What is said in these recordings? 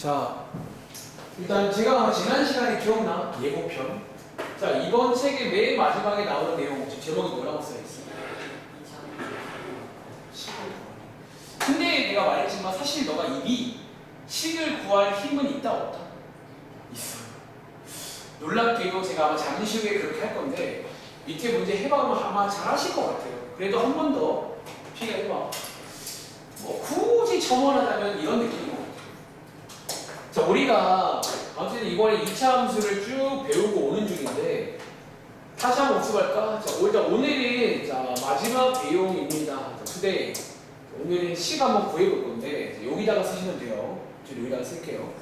자, 일단 제가 지난 시간에 기억나? 예고편. 자, 이번 책의 맨 마지막에 나오는 내용, 지금 제목이 뭐라고 써있어? 근데 내가 말했지만 사실 너가 이미 식을 구할 힘은 있다 없다? 있어. 놀랍게도 제가 아마 잠시후에 그렇게 할 건데 밑에 문제 해봐보면 아마 잘 하실 것 같아요. 그래도 한 번 더 피해봐. 뭐 굳이 첨언하자면 이런 느낌인 것 같아요. 자, 우리가 아무튼 이번에 2차 함수를 쭉 배우고 오는 중인데 다시 한번 복습할까? 자, 일단 오늘은 마지막 내용입니다. today. 오늘은 식 한번 구해볼 건데 여기다가 쓰시면 돼요. 저 여기다가 쓸게요.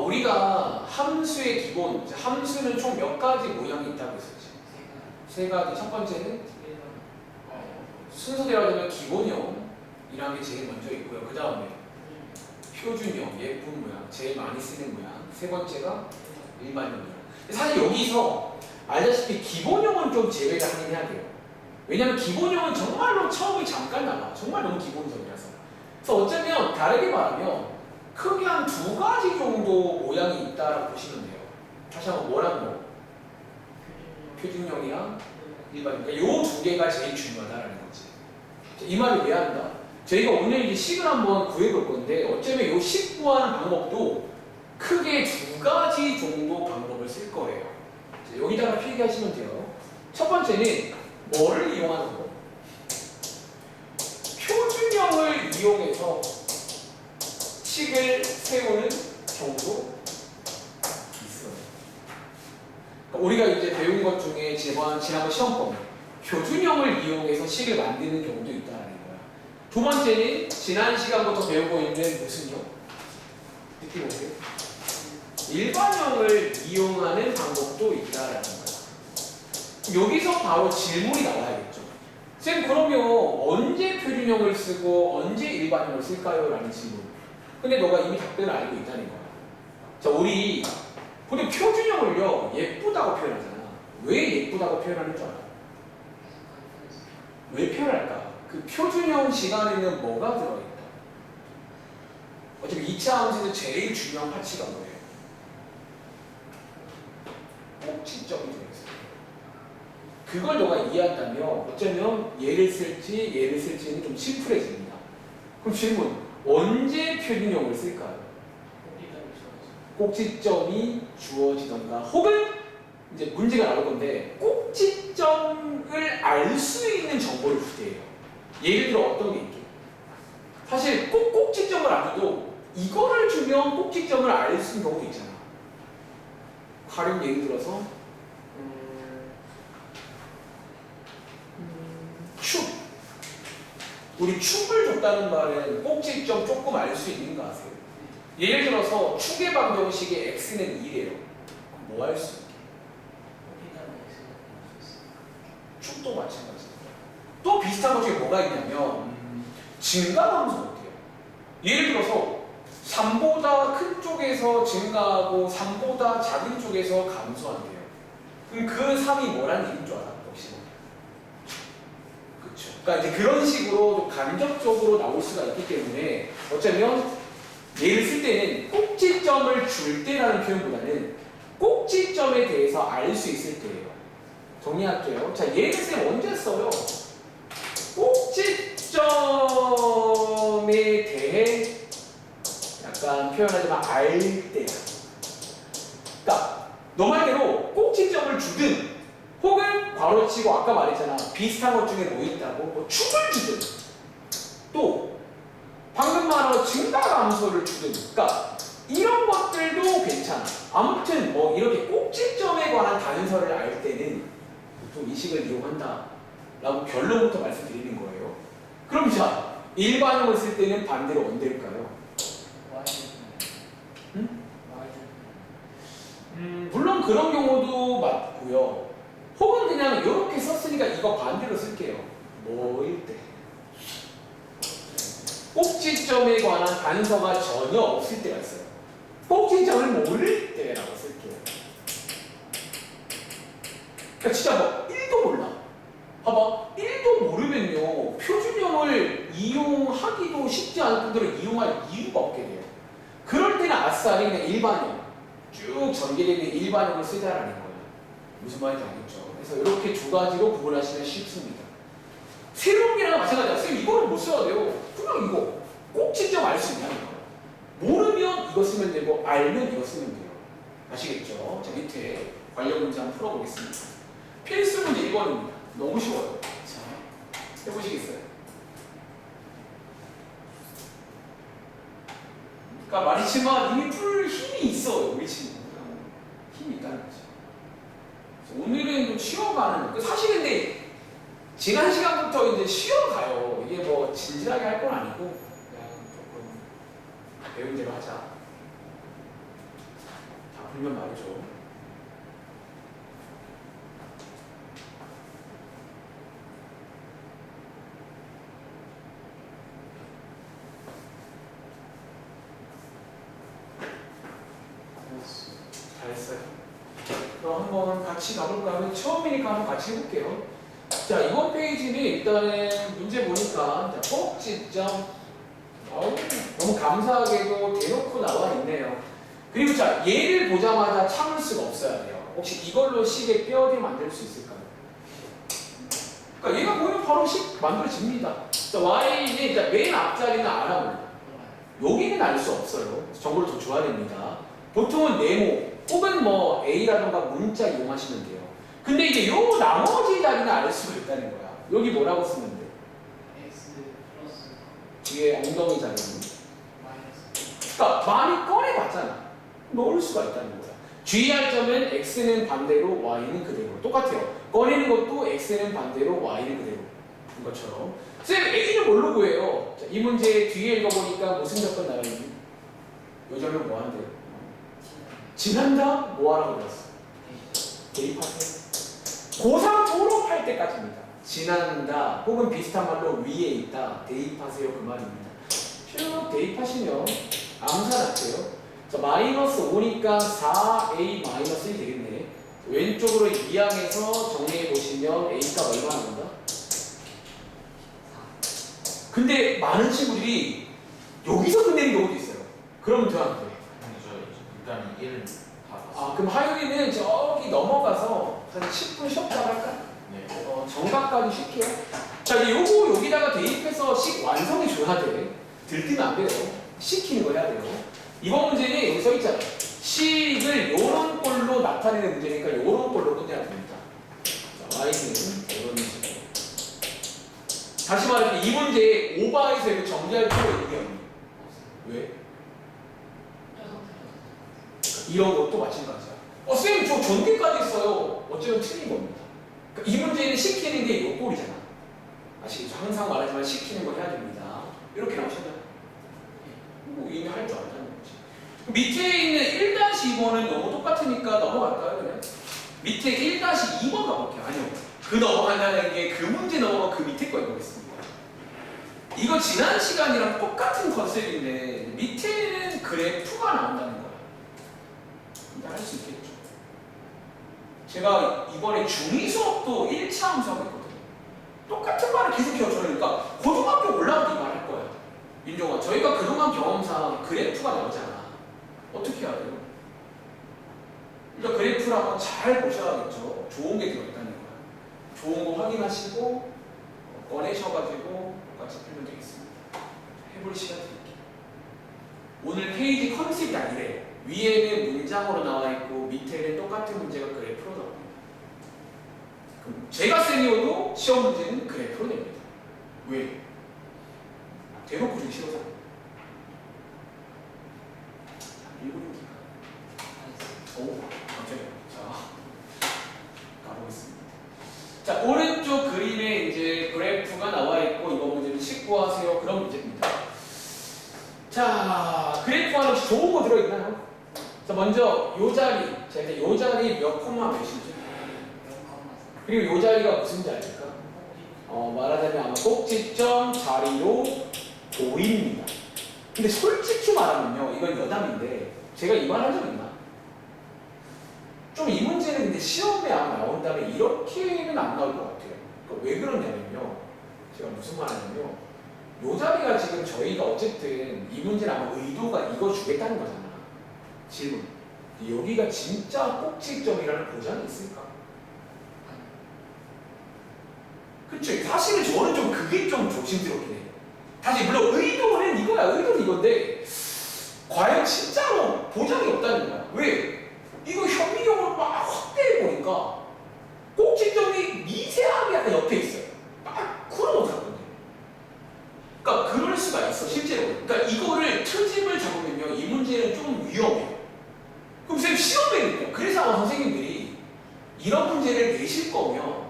우리가 함수의 기본, 함수는 총 몇 가지 모양이 있다고 했었지? 세 가지. 첫 번째는 순서대로 하자면 기본형이라는 게 제일 먼저 있고요. 그 다음에 표준형, 예쁜 모양, 제일 많이 쓰는 모양. 세 번째가 일반형이야. 사실 여기서 알다시피 기본형은 좀 제외를 하긴 해야 돼요. 왜냐면 기본형은 정말로 처음에 잠깐 나와. 정말 너무 기본적이라서. 그래서 어쩌면 다르게 말하면 크게 한 두 가지 정도 모양이 있다라고 보시면 돼요. 다시 한번 뭐라는 거? 표준형이랑 일반형. 그러니까 요 두 개가 제일 중요하다라는 거지. 이 말을 왜 한다? 저희가 오늘 이제 식을 한번 구해볼 건데 어쩌면 요 식 구하는 방법도 크게 두 가지 정도 방법을 쓸 거예요. 여기다가 필기하시면 돼요. 첫 번째는 뭐를 이용하는 거? 표준형을 이용해서 식을 세우는 경우도 있어요. 그러니까 우리가 이제 배운 것 중에 지난번 시험범위 표준형을 이용해서 식을 만드는 경우도 있다는 거야. 두 번째는 지난 시간부터 배우고 있는 무슨 형? 느낌 오세요? 일반형을 이용하는 방법도 있다라는 거야. 여기서 바로 질문이 나와야겠죠. 쌤, 그러면 언제 표준형을 쓰고 언제 일반형을 쓸까요? 라는 질문. 근데 너가 이미 답변을 알고 있다는 거야. 자, 우리 근데 표준형을요 예쁘다고 표현하잖아. 왜 예쁘다고 표현하는 줄 알아? 왜 표현할까? 그 표준형 시간에는 뭐가 들어있다? 어차피 2차 함수에서 제일 중요한 파츠가 뭐예요? 꼭지점이 들어있어요. 그걸 너가 이해한다면 어쩌면 얘를 쓸지는 좀 심플해집니다. 그럼 질문, 언제 표준형을 쓸까요? 꼭지점이 주어지던가 혹은 이제 문제가 나올 건데 꼭지점을 알 수 있는 정보를 주대요. 예를 들어 어떤 게 있게? 사실 꼭 꼭지점을 안 줘도 이거를 주면 꼭지점을 알 수 있는 경우도 있잖아. 가령 예를 들어서 축. 우리 축을 줬다는 말은 꼭지점 조금 알 수 있는 거 아세요? 예를 들어서 축의 방정식의 x는 2래요. 뭐 할 수 있게? 축도 마찬가지입니다. 또 비슷한 것 중에 뭐가 있냐면 증가함수 어때요? 예를 들어서 3보다 큰 쪽에서 증가하고 3보다 작은 쪽에서 감소한대요. 그럼 그 3이 뭐라는 얘기인 줄 알아? 혹시? 그렇죠. 그러니까 이제 그런 식으로 간접적으로 나올 수가 있기 때문에 어쩌면 얘를 쓸 때는 꼭지점을 줄 때라는 표현보다는 꼭지점에 대해서 알 수 있을 때예요. 정리할게요. 자, 얘를 쌤 언제 써요? 꼭지점에 대해 약간 표현하자면 알 때야. 그러니까 너 말대로 꼭지점을 주든 혹은 괄호치고 아까 말했잖아. 비슷한 것 중에 뭐 있다고? 뭐 축을 주든 또 방금 말한 증가함수를 주든 그러니까 이런 것들도 괜찮아. 아무튼 뭐 이렇게 꼭지점에 관한 단서를 알 때는 보통 이 식을 이용한다 라고 결론부터 말씀드리는 거예요. 그럼 자, 일반형을 쓸 때는 반대로 언제일까요? 물론 그런 경우도 맞고요. 혹은 그냥 이렇게 썼으니까 이거 반대로 쓸게요. 뭐일 때? 꼭지점에 관한 단서가 전혀 없을 때가 있어요. 꼭지점을 모를 때라고 쓸게요. 그러니까 진짜 뭐 1도 몰라. 봐봐, 1도 모르면요 표준형을 이용하기도 쉽지 않을 뿐더러 이용할 이유가 없게 돼요. 그럴 때 아싸리 그냥 일반형 쭉 전개되어 있는 일반형을 쓰자라는 거예요. 무슨 말인지 알겠죠? 그래서 이렇게 두 가지로 구분하시면 쉽습니다. 새로운 게랑 마찬가지야. 선생님 이거는 못 써야 돼요. 그냥 이거 꼭 직접 알 수 있냐는 거예요. 모르면 이거 쓰면 되고 알면 이거 쓰면 돼요. 아시겠죠? 자, 밑에 관련 문제 한번 풀어보겠습니다. 필수 문제 1번입니다. 너무 쉬워요. 자, 해보시겠어요? 그러니까 말이지만 이미 풀 힘이 있어요. 우리 친구. 힘이 있다는 거죠. 오늘은 좀 쉬어가는, 사실 근데 지난 시간부터 이제 쉬어가요. 이게 뭐 진지하게 할 건 아니고 그냥 조금 배운 대로 하자. 다 풀면 말이죠. 잘했어요. 그럼 한번 같이 가볼까요? 처음이니까 한번 같이 해볼게요. 자, 이번 페이지는 일단은 문제 보니까 꼭지점 너무 감사하게도 대놓고 나와 있네요. 그리고 자, 얘를 보자마자 참을 수가 없어야 돼요. 혹시 이걸로 식의 뼈대 만들 수 있을까요? 그러니까 얘가 보면 바로 식 만들어집니다. 자, y는 맨 앞자리는 알아봅니다. 여기는 알 수 없어요. 정보를 더 줘야 됩니다. 보통은 네모 혹은 뭐 A라던가 문자 이용하시면 돼요. 근데 이제 요 나머지 자리는 알 수가 있다는 거야. 여기 뭐라고 쓰면 돼? X 플러스 뒤에 엉덩이 자리는. 마이너스. 그러니까 많이 꺼내봤잖아. 넣을 수가 있다는 거야. 주의할 점은 X는 반대로 Y는 그대로. 똑같아요. 꺼내는 것도 X는 반대로 Y는 그대로. 이것처럼. 쌤, A는 뭘로 구해요? 자, 이 문제 뒤에 읽어보니까 무슨 조건 나와 있니? 요 점은 뭐 한대요? 지난다? 뭐 하라고 그랬어? 대입하세요. 고3 졸업할 때까지입니다. 지난다 혹은 비슷한 말로 위에 있다 대입하세요 그 말입니다. 쭉 대입하시면 암산할게요. 자, 마이너스 5니까 4a 마이너스 1 되겠네. 왼쪽으로 이항해서 정리해 보시면 a가 얼마 나온다? 근데 많은 친구들이 여기서 끝내는 경우도 있어요. 그러면 더안 돼. 일단 1은 다 봤어요. 아, 그럼 하윤이는 저기 넘어가서 한 10분 쉬었다 할까? 네. 정각까지 쉴게요. 자, 이제 요거 여기다가 대입해서 식 완성해 줘야 돼. 들뜨면 안 돼요. 시키는 거 해야 돼요. 이번 문제는 여기 써 있잖아요. 식을 요런 꼴로 나타내는 문제니까 요런 꼴로 끝내야 됩니다. 자, y는 요런 식으로. 다시 말해서 이 문제에 오버에서 이거 정리할 필요가 있냐? 왜? 이런 것도 마찬가지야. 선생님, 저 전개까지 있어요. 어쩌면 틀린 겁니다. 그러니까 이 문제는 시키는 게 요 꼴이잖아. 아시겠죠? 항상 말하지만 시키는 걸 해야 됩니다. 이렇게 나오잖아요. 뭐 이미 할 줄 알다는 거지. 밑에 있는 1-2번은 너무 똑같으니까 넘어갈까요, 그냥? 밑에 1-2번 가볼게요. 아니요. 그 넘어간다는 게 그 문제 넘어가 그 밑에 거 읽어보겠습니다. 이거 지난 시간이랑 똑같은 컨셉인데 밑에는 그래프가 나온다는 거야. 할 수 있겠죠. 제가 이번에 중2 수업도 1차 함수하고 있거든요. 똑같은 말을 계속해요. 저는 그러니까 고등학교 올라가도 이 말 할 거야. 민종아, 저희가 그동안 경험상 그래프가 나오잖아. 어떻게 해야 돼요? 그러니까 그래프를 한번 잘 보셔야겠죠. 좋은 게 들어있다는 거야. 좋은 거 확인하시고 꺼내셔가지고 똑같이 풀면 되겠습니다. 해볼 시간 드릴게요. 오늘 페이지 컨셉이 아니래요. 위에는 문장으로 나와 있고 밑에는 똑같은 문제가 그래프로 나옵니다. 그럼 제가 쌤이어도 시험 문제는 그래프로 냅니다. 왜? 대놓고 주기 싫어서. 1분기가. 오, 갑자기. 자, 가보겠습니다. 자, 오른쪽 그림에 이제 그래프가 나와 있고 이번 문제는 식 구하세요. 그런 문제입니다. 자, 그래프 안에 혹시 좋은 거 들어있나요? 자, 먼저 요 자리. 자, 이제 요 자리 몇 콤마 몇이죠? 그리고 요 자리가 무슨 자리일까? 말하자면 아마 꼭지점 자리로 보입니다. 근데 솔직히 말하면요, 이건 여담인데 제가 이 말 한 적 있나? 좀 이 문제는 근데 시험에 아마 나온다면 이렇게는 안 나올 것 같아요. 그러니까 왜 그러냐면요, 제가 무슨 말 하냐면요, 요 자리가 지금 저희가 어쨌든 이 문제는 아마 의도가 이거 주겠다는 거잖아. 질문. 여기가 진짜 꼭지점이라는 보장이 있을까? 그쵸? 사실은 저는 좀 그게 좀 조심스럽긴 해요. 다시 물론 의도는 이거야. 의도는 이건데 과연 진짜로 보장이 없다는 거야. 왜? 이거 현미경으로 막 확대해 보니까 꼭지점이 미세하게 약간 옆에 있어요. 그럼 어떡할 건데? 그러니까 그럴 수가 있어 실제로. 그러니까 이거를 트집을 잡으면요 이 문제는 좀 위험해요. 그럼 선생님 시험에는요. 그래서 아마 선생님들이 이런 문제를 내실 거면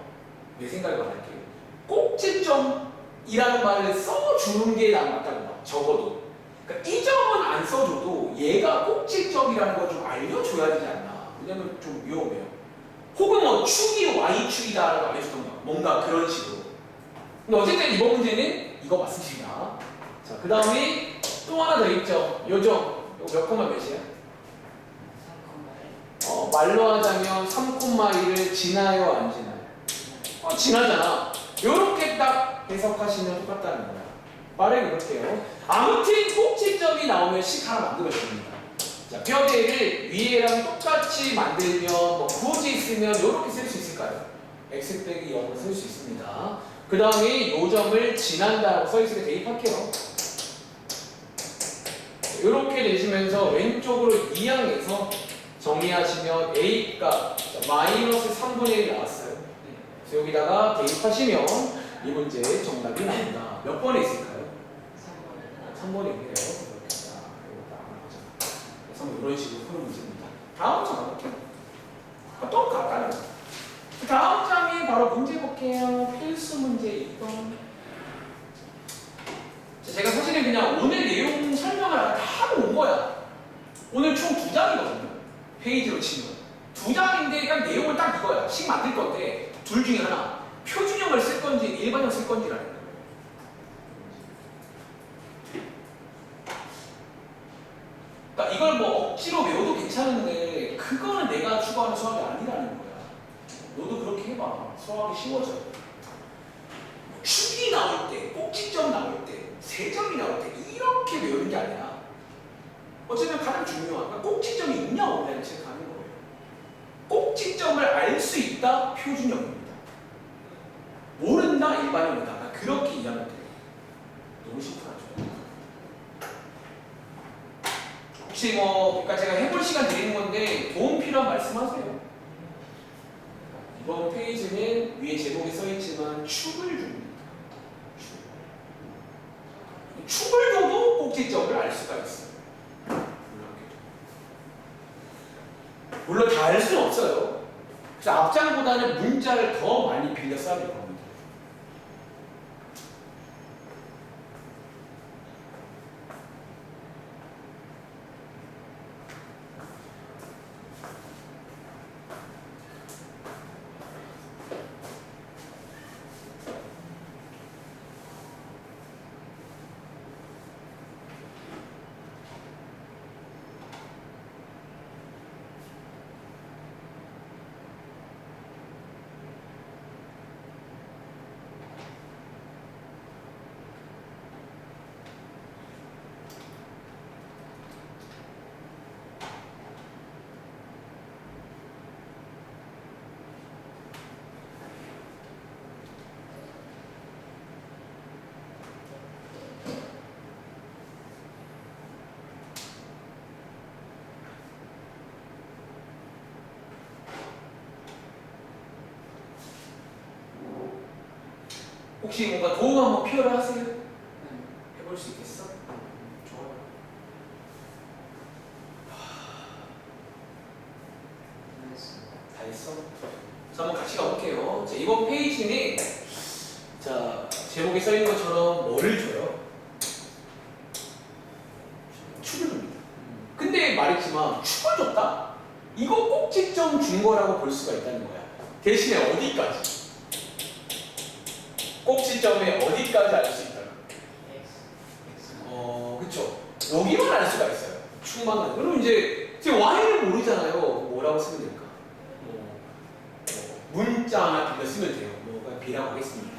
내 생각을 할게요. 꼭지점이라는 말을 써주는 게 난 맞다고 봐. 적어도. 그러니까 이 점은 안 써줘도 얘가 꼭지점이라는 걸 좀 알려줘야 되지 않나. 왜냐면 좀 위험해요. 혹은 뭐 축이 Y축이다라고 알려주던가 뭔가 그런 식으로. 근데 어쨌든 이번 문제는 이거 맞습니다. 자, 그 다음에 또 하나 더 있죠. 요점. 이거 몇 콤마 몇이야? 3,1. 말로 하자면 3,1을 지나요, 안 지나요? 지나잖아. 요렇게 딱 해석하시면 똑같다는 거야. 빠르게 볼게요. 아무튼 꼭지점이 나오면 식 하나 만들어줍니다. 자, 뼈대를 위에랑 똑같이 만들면 뭐 굳이 있으면 요렇게 쓸 수 있을까요? x 빼기 0을 쓸 수 있습니다. 그 다음에 요 점을 지난다라고 써있으면 대입할게요. 이렇게 내시면서 왼쪽으로 이항해서 정리하시면 A값 마이너스 3분의 1 나왔어요. 그래서 여기다가 대입하시면 이 문제 정답이 나옵니다. 몇 번에 있을까요? 3번에 있네요. 자, 이거 딱 나오죠. 그래서 이런 식으로 푸는 문제입니다. 다음 장 가볼게요. 또 간단해요. 다음 장에 바로 문제 볼게요. 필수 문제 2번. 제가 사실은 그냥 오늘 내용 설명을 다 하고 온 거야. 오늘 총 2장이거든요. 페이지로 치면. 2장인데 그냥 내용은 딱 이거야. 식 만들 건데 둘 중에 하나. 표준형을 쓸 건지 일반형 쓸 건지라는 거예요. 그러니까 이걸 뭐 억지로 외워도 괜찮은데 그거는 내가 추구하는 수학이 아니라는 거야. 너도 그렇게 해봐. 수학이 쉬워져. 축이 나올 때, 꼭지점 나올 때, 세점이 나올 때 이렇게 외우는 게 아니라 어쨌든 가장 중요한 건 꼭지점이 있냐 없냐를 체크하는 거예요. 꼭지점을 알 수 있다 표준형입니다. 모른다 일반형이다. 그렇게 이해하면 돼요. 너무 심플하죠. 혹시 뭐 그러니까 제가 해볼 시간 드리는 건데 도움 필요한 말씀하세요. 이번 페이지는 위에 제목에 써있지만 축을 줍니다. 축을 줘도 꼭지점을 알 수가 있어요. 물론 다 알 수는 없어요. 그래서 앞장보다는 문자를 더 많이 빌려 써야 될 겁니다. 혹시 뭔가 도움 한번 필요로 하세요? 해볼 수 있겠어? 좋아요. 다 했어? 자, 한번 같이 가볼게요. 자, 이번 페이지는 자 제목에 써있는 것처럼 뭐를 줘요? 축을 줍니다. 근데 말했지만 축을 줬다? 이거 꼭지점 준 거라고 볼 수가 있다는 거야. 대신에 어디까지? 꼭지점에 어디까지 알 수 있다? 그쵸. 여기만 알 수가 있어요. 축만. 그럼 이제 지금 Y를 모르잖아요. 뭐라고 쓰면 될까? 문자 하나 빌려 쓰면 돼요. 그냥 B라고 하겠습니다.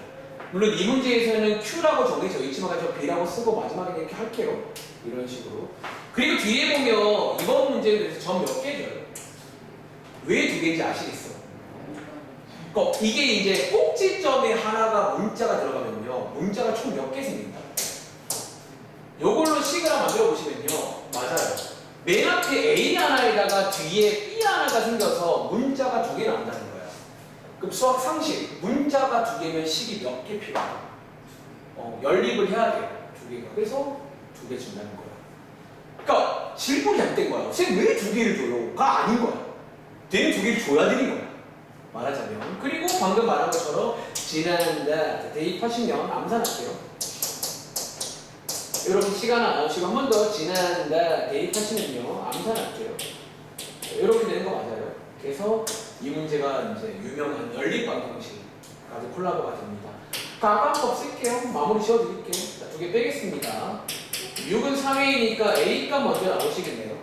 물론 이 문제에서는 Q라고 정해져 있지만 저 B라고 쓰고 마지막에 이렇게 할게요. 이런 식으로. 그리고 뒤에 보면 이번 문제에 대해서 점 몇 개 줘요. 왜 두 개인지 아시겠어? 그러니까 이게 이제 꼭지점에 하나가 문자가 들어가면요. 문자가 총 몇 개 생긴다. 요걸로 식을 하나 만들어 보시면요. 맞아요. 맨 앞에 A 하나에다가 뒤에 B 하나가 생겨서 문자가 두 개 나온다는 거야. 그럼 수학 상식, 문자가 두 개면 식이 몇 개 필요해? 연립을 해야 돼요. 두 개가. 그래서 두 개 준다는 거야. 그러니까 질문이 안 된 거야. 선생님 왜 두 개를 줘요?가 아닌 거야. 걔는 두 개를 줘야 되는 거야. 말하자면. 그리고 방금 말한 것처럼 지난다 대입하시면 암산할게요. 이렇게 시간 안 나오시고 한 번 더 지난다 대입하시면요 암산할게요. 이렇게 되는 거 맞아요. 그래서 이 문제가 이제 유명한 연립방정식까지 콜라보가 됩니다. 가강법 쓸게요. 마무리 지어드릴게요. 자, 두 개 빼겠습니다. 6은 3A니까 A값 먼저 나오시겠네요.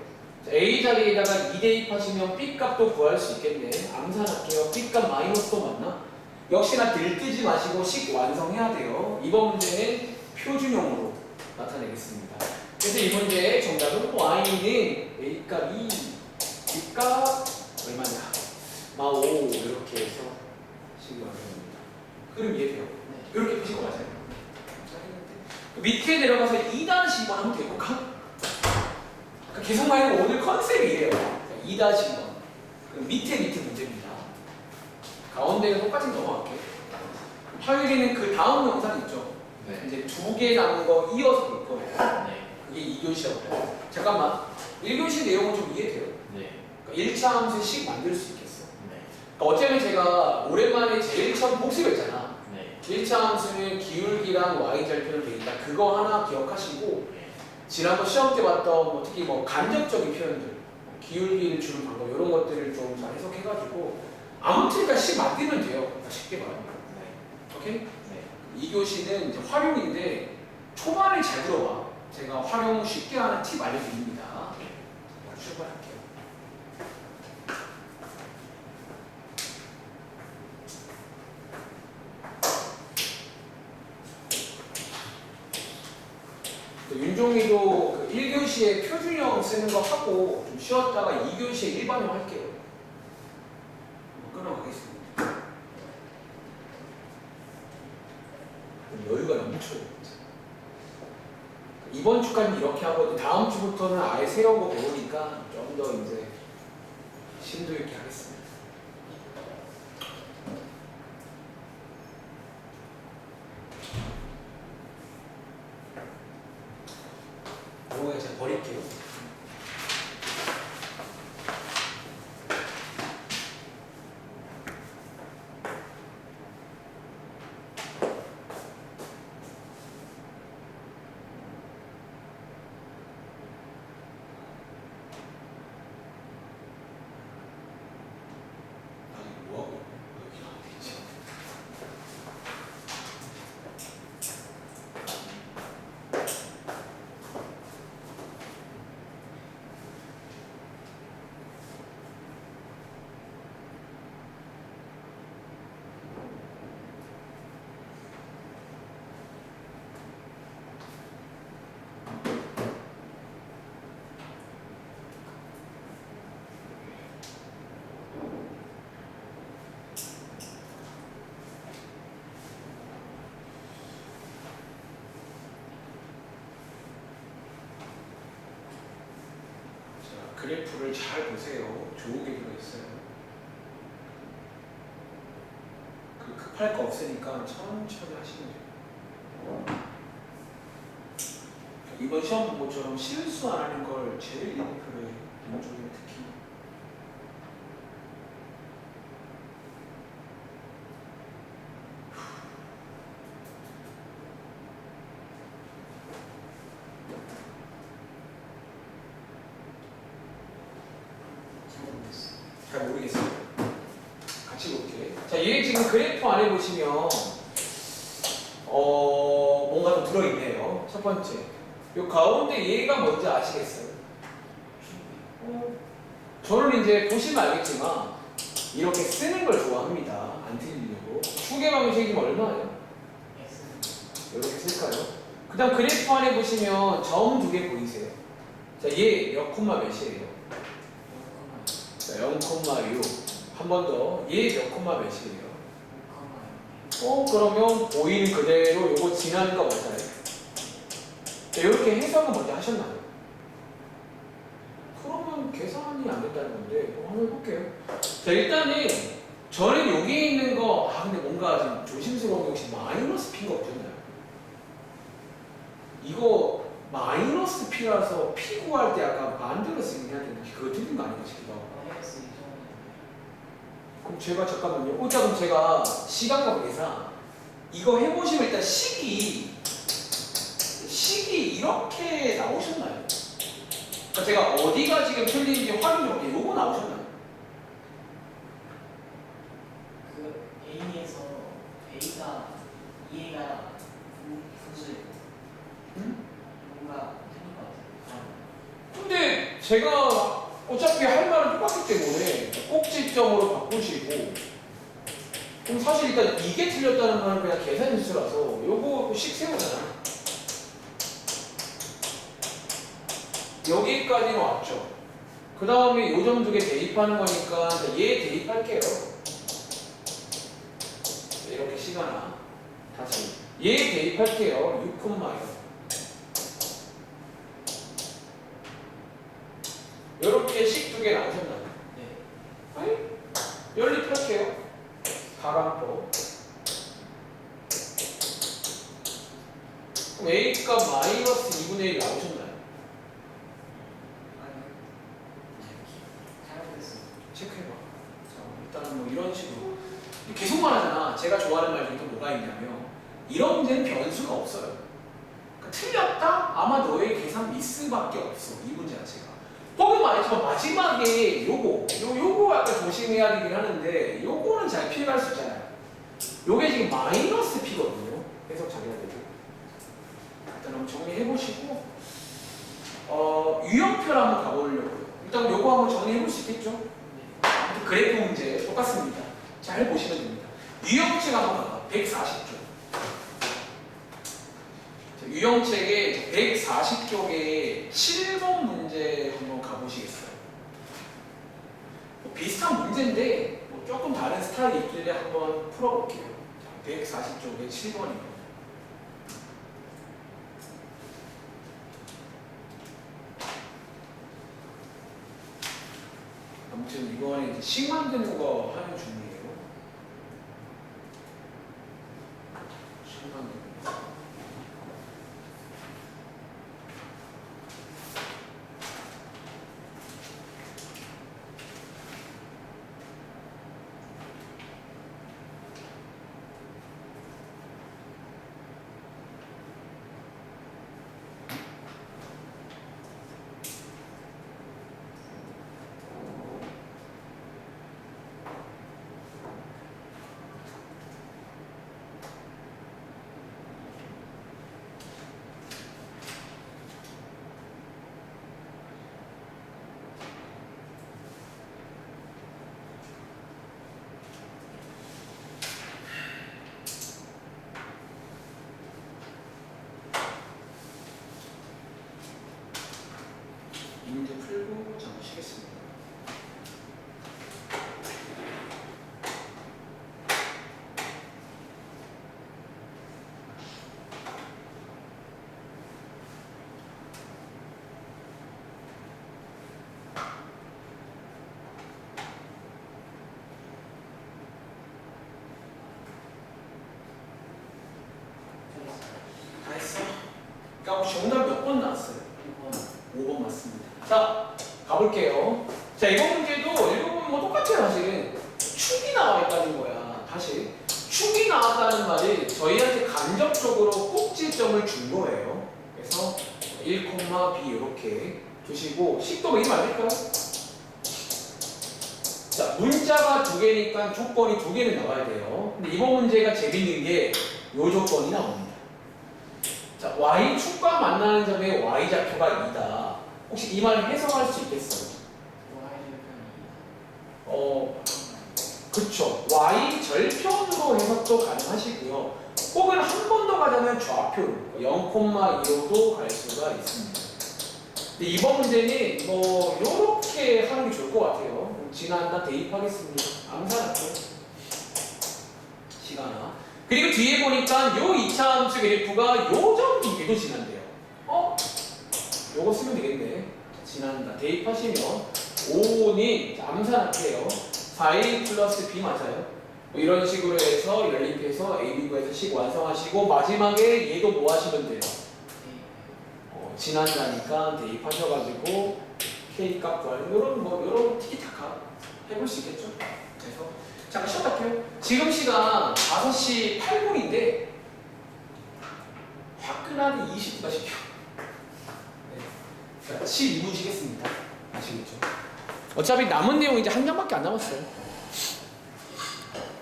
자, A 자리에다가 2 대입하시면 B값도 구할 수 있겠네. 암산할게요. B값 마이너스도 맞나? 역시나 들뜨지 마시고 식 완성해야 돼요. 이번 문제는 표준형으로 나타내겠습니다. 그래서 이 문제의 정답은 Y는 A값 2, B값 얼마냐? 5 이렇게 해서 식이 완성됩니다. 흐름 이해돼요? 이렇게 푸시고 맞아요. 밑에 내려가서 2-2번 하면 되고 그러니까 계속 말하는 오늘 컨셉이 이래요. 2-2번 그럼 밑에 문제입니다. 가운데가 똑같이 넘어갈게요. 화요일에는 그 다음 영상 있죠? 네. 이제 두 개 남은 거 이어서 볼 거예요. 네. 그게 2교시라고. 잠깐만. 1교시 내용은 좀 이해돼요? 네. 그러니까 1차 함수에 식 만들 수 있겠어. 네. 그러니까 어쩌면 제가 오랜만에 제일 처음 복습했잖아. 네. 1차 함수는 기울기랑 y절편으로 되어 있다. 그거 하나 기억하시고 지난번 시험 때 봤던 특히 간접적인 표현들 기울기를 주는 방법 이런 것들을 좀 잘 해석해가지고 아무튼 그러니까 식 만들면 돼요. 쉽게 말하면. 오케이? 네. 2교시는 이제 활용인데 초반에 잘 들어와. 제가 활용 쉽게 하는 팁 알려드립니다. 출발할게요. 윤종이도 그 1교시에 표준형 쓰는 거 하고 좀 쉬었다가 2교시에 일반형 할게요. 끊어가겠습니다. 여유가 넘쳐요. 이번 주까지 이렇게 하고 다음 주부터는 아예 새로운 거 배우니까 좀 더 이제 심도 있게 하겠습니다. 이거 제가 버릴게요. 그래프를 잘 보세요. 좋게 들어있어요. 급할 거 없으니까 천천히 하시면 돼요. 이번 시험 본 것처럼 실수 안 하는 걸 제일 목표로 해요. 이번 쪽에는 특히. 잘 모르겠어요. 같이 볼게. 자, 얘 지금 그래프 안에 보시면 뭔가 좀 들어있네요. 첫 번째. 요 가운데 얘가 뭔지 아시겠어요? 저는 이제 보시면 알겠지만 이렇게 쓰는 걸 좋아합니다. 안 틀리려고. 추계 방식이면 얼마예요? 이렇게 쓸까요? 그 다음 그래프 안에 보시면 점 두 개 보이세요? 자, 얘 몇 콤마 몇이에요? 자, 0,6. 한 번 더. 얘 몇 콤마 몇이에요? 그러면 보이는 그대로 요거 지나는 거 맞아요? 자, 이렇게 해석은 먼저 하셨나요? 그러면 계산이 안 됐다는 건데 한번 해볼게요. 자, 일단은 저는 여기에 있는 거 근데 뭔가 좀 조심스러운 게 혹시 마이너스 P가 없었나요? 이거 마이너스 P라서 P 구할 때 아까 반대로 쓰긴 해야 되는데 그거 틀린 거 아닌가 싶기도 하고. 마이너스 2점은 그럼 제가 잠깐만요. 자, 그럼 제가 시간과 계산 이거 해보시면 일단 식이 이렇게 나오셨나요? 그러니까 제가 어디가 지금 틀린지 확인 좀 해볼게요. 요거 나오셨나요? 그 A에서 A가 2가 분수예요. 응? 뭔가 틀린 것 같아요. 근데 제가 어차피 할 말은 똑같기 때문에 꼭지점으로 바꾸시고 그럼 사실 일단 이게 틀렸다는 말은 그냥 계산 실수라서 요거 식 세우잖아. 여기까지는 왔죠. 그 다음에 요 점 두 개 대입하는 거니까 얘 대입할게요. 이렇게 시간아 다시 얘 대입할게요. 6,0 이렇게 식 두 개 나오셨나요? 네. 아니, 연립할게요. 가랑법. 그럼 A값 마이너스 2분의 1 나오셨나요? 아니. 잘못했어요. 체크해봐. 자, 일단은 뭐 이런 식으로 계속 말하잖아. 제가 좋아하는 말 중에 또 뭐가 있냐면 이런 문제는 변수가 없어요. 그러니까 틀렸다? 아마 너의 계산 미스밖에 없어. 이 문제 자체가. 혹은 말했지만 마지막에 요거 약간 조심해야 되긴 하는데 요거는 잘 피해갈 수 있잖아요. 요게 지금 마이너스 P거든요. 해석 잘해야 되고. 일단 한번 정리해보시고 유형표를 한번 가보려고요. 일단 요거 한번 정리해볼 수 있겠죠? 아무튼 그래프 문제 똑같습니다. 잘 보시면 됩니다. 유형책 한번 가봐. 140쪽. 유형책의 140쪽에 7번 문제 한번 가보시겠어요? 뭐 비슷한 문제인데 뭐 조금 다른 스타일이 있길래 한번 풀어볼게요. 140쪽에 7번이요. 아무튼 이번에 이제 식 만드는 거 하는 중이에요. 식 만드는 거. 이 문제 풀고 잡으시겠습니다. 다 했어? 그러니까 혹시 정답 몇 번 나왔어요? 5번 맞습니다. 자, 가볼게요. 자, 이번 문제도 읽어보면 뭐 똑같아요, 사실은. 축이 나와 있다는 거야. 다시. 축이 나왔다는 말이 저희한테 간접적으로 꼭지점을 준 거예요. 그래서 1, B 이렇게 두시고, 식도 그림 맞을까요? 자, 문자가 두 개니까 조건이 두 개는 나와야 돼요. 근데 이번 문제가 재밌는 게 요 조건이 나옵니다. 자, Y축과 만나는 점의 Y좌표가 2다. 혹시 이 말 해석할 수 있겠어요? 그쵸. Y 절편으로 해석도 가능하시고요. 혹은 한 번 더 가자면 좌표 0,15도 갈 수가 있습니다. 근데 이번 문제는 뭐 요렇게 하는 게 좋을 것 같아요. 지난다 대입하겠습니다. 암산할게요. 시간아. 그리고 뒤에 보니까 요 2차 함수 그래프가 요 점 두 개도 지난대요. 요거 쓰면 되겠네. 지난다. 대입하시면 5는 암산할게요. 4a 플러스 b 맞아요. 뭐 이런 식으로 해서 연립해서 a, b 구에서 식 완성하시고 마지막에 얘도 뭐 하시면 돼요? 지난다니까 대입하셔가지고 k 값 구하는 요런 티키타카 해볼 수 있겠죠? 그래서 잠깐 시작할게요. 지금 시간 5시 8분인데 화끈하게 20분 하십시오. 네. 12분 쉬겠습니다. 아시겠죠? 어차피 남은 내용 이제 한 장밖에 안 남았어요.